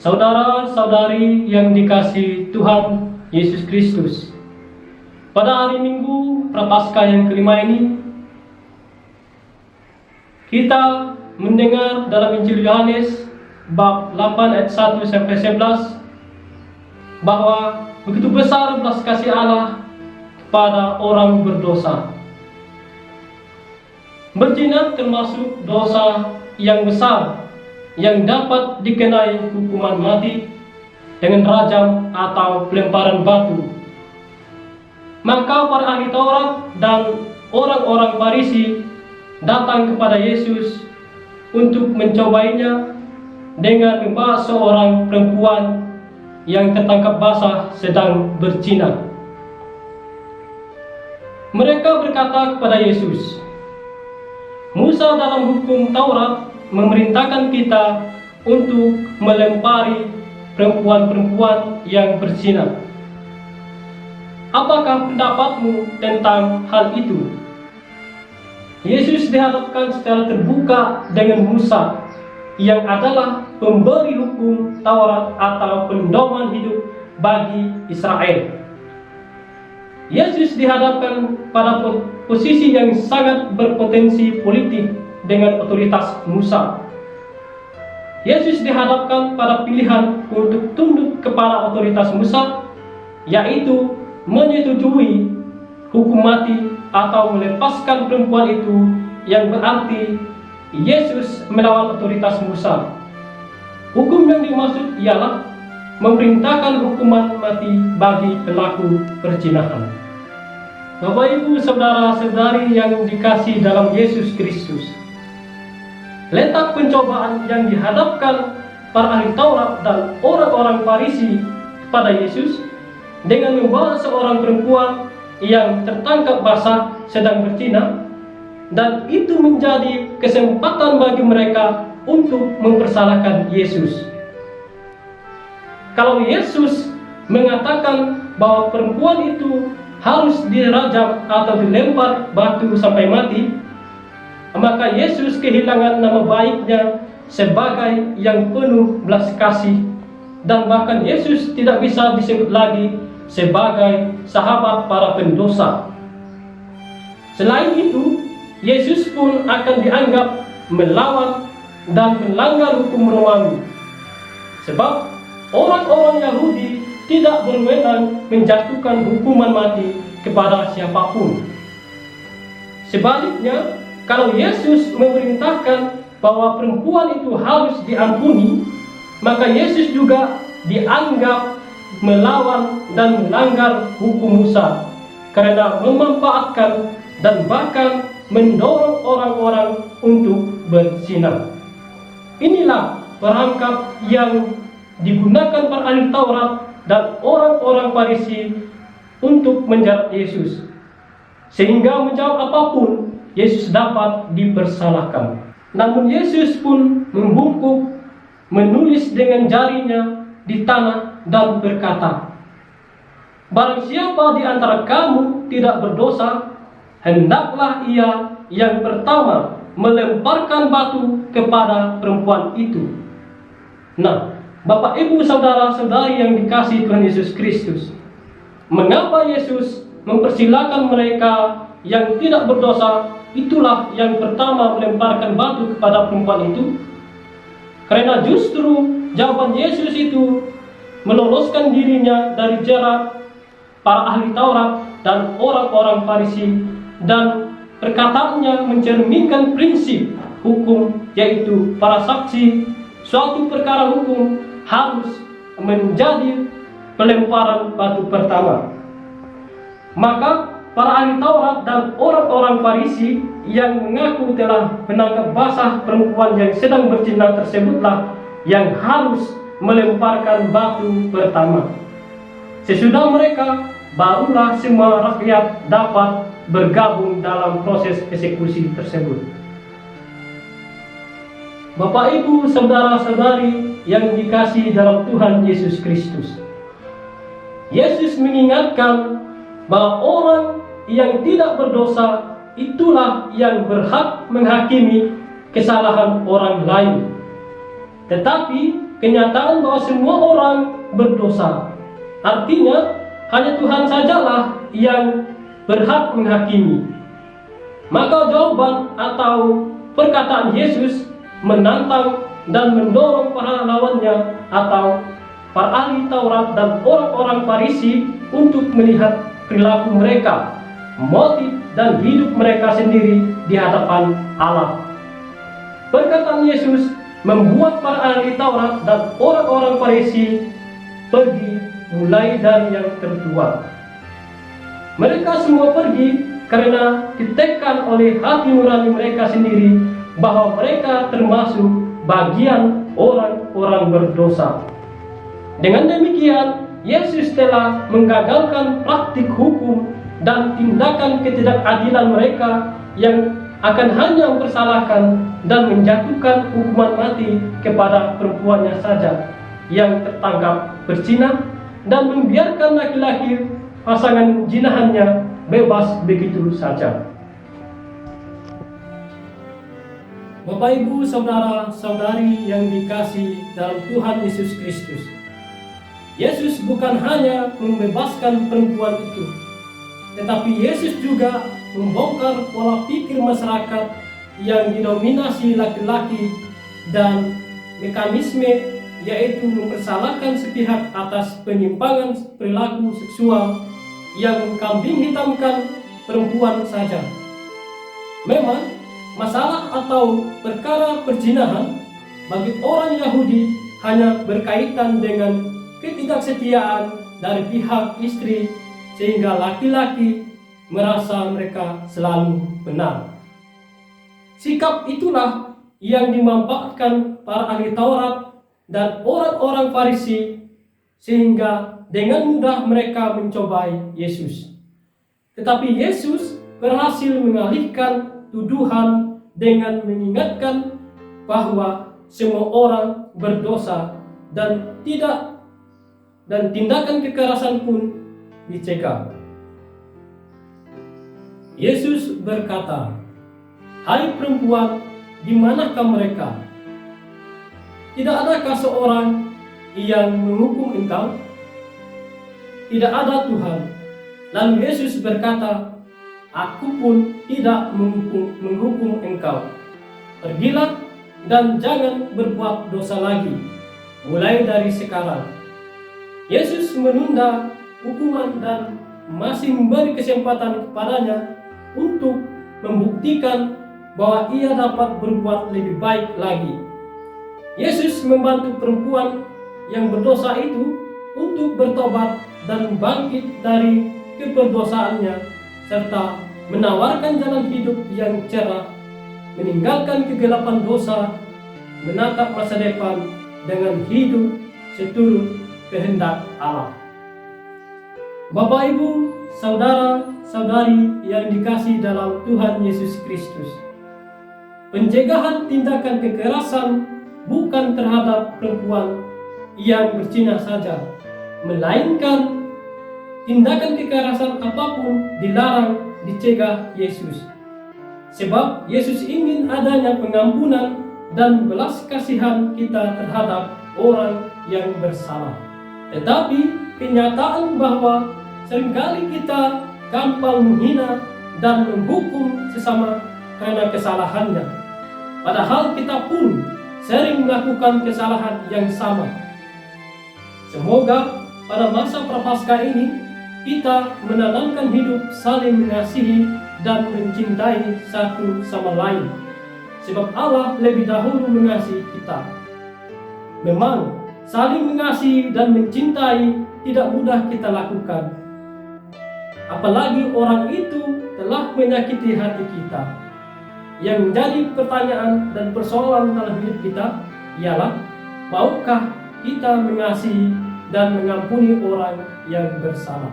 Saudara-saudari yang dikasihi Tuhan Yesus Kristus, pada hari Minggu Prapaskah yang kelima ini, kita mendengar dalam Injil Yohanes bab 8 ayat 1 sampai 11 bahwa begitu besar belas kasih Allah kepada orang berdosa. Berzina termasuk dosa yang besar yang dapat dikenai hukuman mati dengan rajam atau pelemparan batu. Maka para ahli Taurat dan orang-orang Farisi datang kepada Yesus untuk mencobainya dengan membawa seorang perempuan yang tertangkap basah sedang berzina. Mereka berkata kepada Yesus, "Musa dalam hukum Taurat memerintahkan kita untuk melempari perempuan-perempuan yang berzina. Apakah pendapatmu tentang hal itu?" Yesus dihadapkan secara terbuka dengan Musa yang adalah pemberi hukum Taurat atau pedoman hidup bagi Israel. Yesus dihadapkan pada posisi yang sangat berpotensi politik dengan otoritas Musa. Yesus dihadapkan pada pilihan untuk tunduk kepada otoritas Musa, yaitu menyetujui hukum mati atau melepaskan perempuan itu, yang berarti Yesus melawan otoritas Musa. Hukum yang dimaksud ialah memerintahkan hukuman mati bagi pelaku perzinahan. Bapak, Ibu, saudara-saudari yang dikasihi dalam Yesus Kristus, letak pencobaan yang dihadapkan para ahli Taurat dan orang-orang Farisi kepada Yesus dengan membawa seorang perempuan yang tertangkap basah sedang berzina, dan itu menjadi kesempatan bagi mereka untuk mempersalahkan Yesus. Kalau Yesus mengatakan bahwa perempuan itu harus dirajam atau dilempar batu sampai mati, maka Yesus kehilangan nama baiknya sebagai yang penuh belas kasih, dan bahkan Yesus tidak bisa disebut lagi sebagai sahabat para pendosa. Selain itu, Yesus pun akan dianggap melawan dan melanggar hukum Romawi, sebab orang-orang Yahudi tidak berwenang menjatuhkan hukuman mati kepada siapapun. Sebaliknya, kalau Yesus memerintahkan bahwa perempuan itu harus diampuni, maka Yesus juga dianggap melawan dan melanggar hukum Musa karena memanfaatkan dan bahkan mendorong orang-orang untuk berzina. Inilah perangkap yang digunakan para ahli Taurat dan orang-orang Farisi untuk menjerat Yesus, sehingga menjawab apapun Yesus dapat dipersalahkan. Namun Yesus pun membungkuk, menulis dengan jarinya di tanah dan berkata, "Barang siapa di antara kamu tidak berdosa, hendaklah ia yang pertama melemparkan batu kepada perempuan itu." Nah, Bapak, Ibu, saudara-saudari yang dikasihi Tuhan Yesus Kristus, mengapa Yesus mempersilakan mereka yang tidak berdosa itulah yang pertama melemparkan batu kepada perempuan itu? Karena justru jawaban Yesus itu meloloskan dirinya dari jerat para ahli Taurat dan orang-orang Farisi, dan perkataannya mencerminkan prinsip hukum, yaitu para saksi suatu perkara hukum harus menjadi pelemparan batu pertama. Maka para ahli Taurat dan orang-orang Farisi yang mengaku telah menangkap basah perempuan yang sedang berzina tersebutlah yang harus melemparkan batu pertama. Sesudah mereka, barulah semua rakyat dapat bergabung dalam proses eksekusi tersebut. Bapak, Ibu, saudara-saudari yang dikasihi dalam Tuhan Yesus Kristus, Yesus mengingatkan bahwa orang yang tidak berdosa itulah yang berhak menghakimi kesalahan orang lain. Tetapi kenyataan bahwa semua orang berdosa. Artinya, hanya Tuhan sajalah yang berhak menghakimi. Maka jawaban atau perkataan Yesus menantang dan mendorong para lawannya atau para ahli Taurat dan orang-orang Farisi untuk melihat perilaku mereka, motif dan hidup mereka sendiri di hadapan Allah. Perkataan Yesus membuat para ahli Taurat dan orang-orang Farisi pergi, mulai dari yang tertua. Mereka semua pergi karena ditekan oleh hati nurani mereka sendiri bahwa mereka termasuk bagian orang-orang berdosa. Dengan demikian, Yesus telah menggagalkan praktik hukum dan tindakan ketidakadilan mereka yang akan hanya mempersalahkan dan menjatuhkan hukuman mati kepada perempuannya saja yang tertangkap berzina dan membiarkan laki-laki pasangan jinahannya bebas begitu saja. Bapak, Ibu, saudara-saudari yang dikasihi dalam Tuhan Yesus Kristus, Yesus bukan hanya membebaskan perempuan itu, tetapi Yesus juga membongkar pola pikir masyarakat yang didominasi laki-laki dan mekanisme, yaitu mempersalahkan sepihak atas penyimpangan perilaku seksual yang mengkambing hitamkan perempuan saja. Memang, masalah atau perkara perzinahan bagi orang Yahudi hanya berkaitan dengan ketidaksetiaan dari pihak istri, sehingga laki-laki merasa mereka selalu benar. Sikap itulah yang dimanfaatkan para ahli Taurat dan orang-orang Farisi, sehingga dengan mudah mereka mencobai Yesus. Tetapi Yesus berhasil mengalihkan tuduhan dengan mengingatkan bahwa semua orang berdosa dan tindakan kekerasan pun dicegah. Yesus berkata, "Hai perempuan, di manakah mereka? Tidak adakah seorang yang menghukum engkau?" Tidak ada, Tuhan. Lalu Yesus berkata, "Aku pun tidak menghukum engkau. Pergilah dan jangan berbuat dosa lagi, mulai dari sekarang." Yesus menunda hukuman dan masih memberi kesempatan kepadanya untuk membuktikan bahwa ia dapat berbuat lebih baik lagi. Yesus membantu perempuan yang berdosa itu untuk bertobat dan bangkit dari keberdosaannya, serta menawarkan jalan hidup yang cerah, meninggalkan kegelapan dosa, menatap masa depan dengan hidup seturut kehendak Allah. Bapak, Ibu, saudara-saudari yang dikasihi dalam Tuhan Yesus Kristus, pencegahan tindakan kekerasan bukan terhadap perempuan yang berzina saja, melainkan tindakan kekerasan apapun dilarang dicegah Yesus. Sebab Yesus ingin adanya pengampunan dan belas kasihan kita terhadap orang yang bersalah. Tetapi kenyataan bahwa seringkali kita gampang menghina dan menghukum sesama karena kesalahannya, padahal kita pun sering melakukan kesalahan yang sama. Semoga pada masa prapaskah ini kita menanamkan hidup saling mengasihi dan mencintai satu sama lain, sebab Allah lebih dahulu mengasihi kita. Memang saling mengasihi dan mencintai tidak mudah kita lakukan, apalagi orang itu telah menyakiti hati kita. Yang menjadi pertanyaan dan persoalan dalam hidup kita ialah, maukah kita mengasihi dan mengampuni orang yang bersalah?